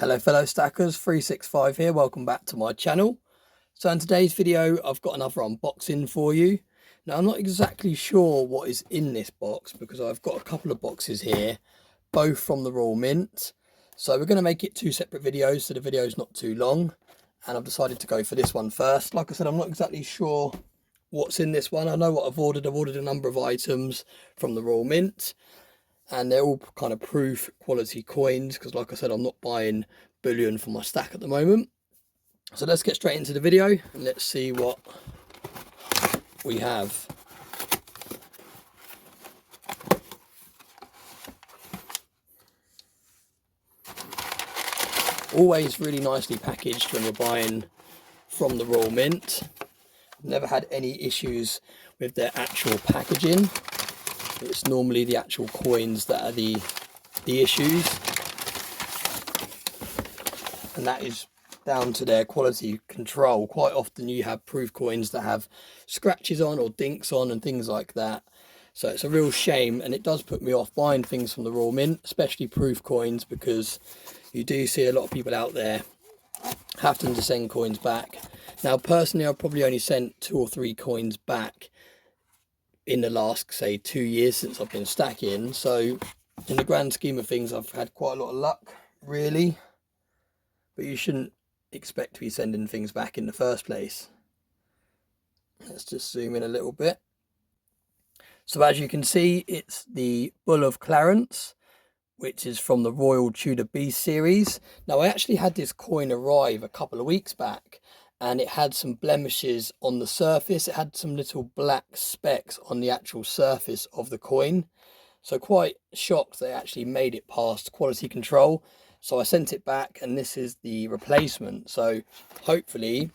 Hello fellow stackers, 365 here, welcome back to my channel. So in today's video I've got another unboxing for you. Now I'm not exactly sure what is in this box because I've got a couple of boxes here, both from the Royal Mint. So we're going to make it two separate videos so the video is not too long, and I've decided to go for this one first. Like I said, I'm not exactly sure what's in this one. I know what I've ordered. I've ordered a number of items from the Royal Mint, and they're all kind of proof quality coins because, like I said, I'm not buying bullion for my stack at the moment. So let's get straight into the video and let's see what we have. Always really nicely packaged when you're buying from the Royal Mint. Never had any issues with their actual packaging. It's normally the actual coins that are the issues, and that is down to their quality control. Quite often you have proof coins that have scratches on or dinks on and things like that, so it's a real shame, and it does put me off buying things from the Royal Mint, especially proof coins, because you do see a lot of people out there having to send coins back. Now personally, I've probably only sent 2 or 3 coins back in the last, say, 2 years since I've been stacking. So in the grand scheme of things, I've had quite a lot of luck, really. But you shouldn't expect to be sending things back in the first place. Let's just zoom in a little bit. So as you can see, it's the Bull of Clarence, which is from the Royal Tudor Beast series. Now I actually had this coin arrive a couple of weeks back, and it had some blemishes on the surface. It had some little black specks on the actual surface of the coin. So quite shocked they actually made it past quality control. So I sent it back, and this is the replacement. So hopefully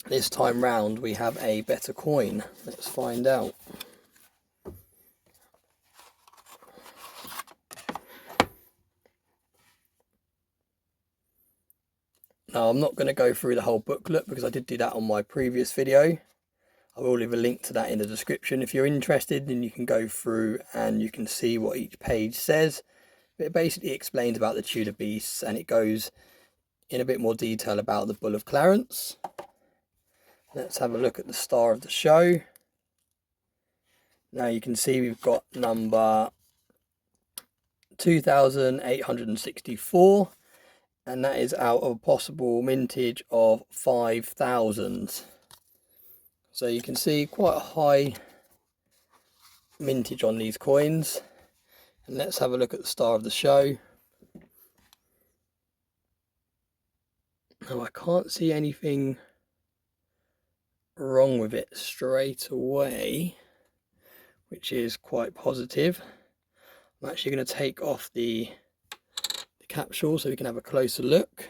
this time round we have a better coin. Let's find out. Now I'm not going to go through the whole booklet because I did do that on my previous video. I will leave a link to that in the description. If you're interested, then you can go through and you can see what each page says. It basically explains about the Tudor Beasts, and it goes in a bit more detail about the Bull of Clarence. Let's have a look at the star of the show. Now you can see we've got number 2864. And that is out of a possible mintage of 5,000. So you can see quite a high mintage on these coins. And let's have a look at the star of the show. Now I can't see anything wrong with it straight away, which is quite positive. I'm actually going to take off the capsule so we can have a closer look.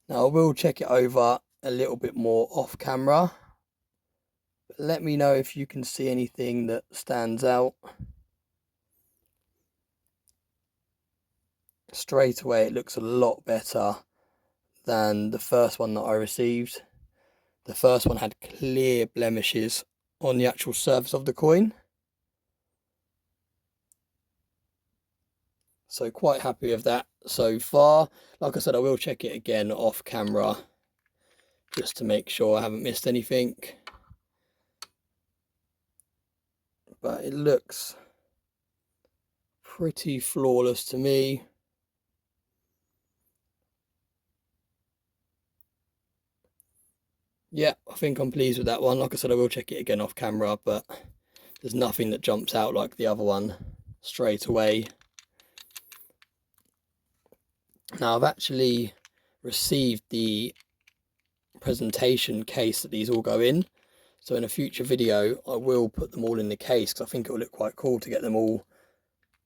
Now I will check it over a little bit more off camera, but let me know if you can see anything that stands out. Straight away it looks a lot better than the first one that I received. The first one had clear blemishes on the actual surface of the coin. So quite happy with that so far. Like I said, I will check it again off camera just to make sure I haven't missed anything. But it looks pretty flawless to me. Yeah, I think I'm pleased with that one. Like I said, I will check it again off camera, but there's nothing that jumps out like the other one straight away. Now I've actually received the presentation case that these all go in, so in a future video I will put them all in the case because I think it will look quite cool to get them all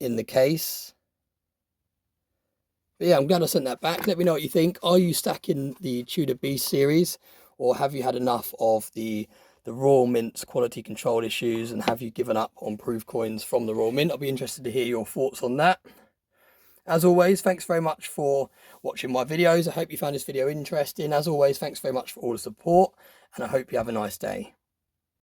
in the case. But yeah, I'm glad I sent that back. Let me know what you think. Are you stacking the Tudor Beast series, or have you had enough of the Royal Mint's quality control issues, and have you given up on proof coins from the Royal Mint? I'll be interested to hear your thoughts on that. As always, thanks very much for watching my videos. I hope you found this video interesting. As always, thanks very much for all the support, and I hope you have a nice day.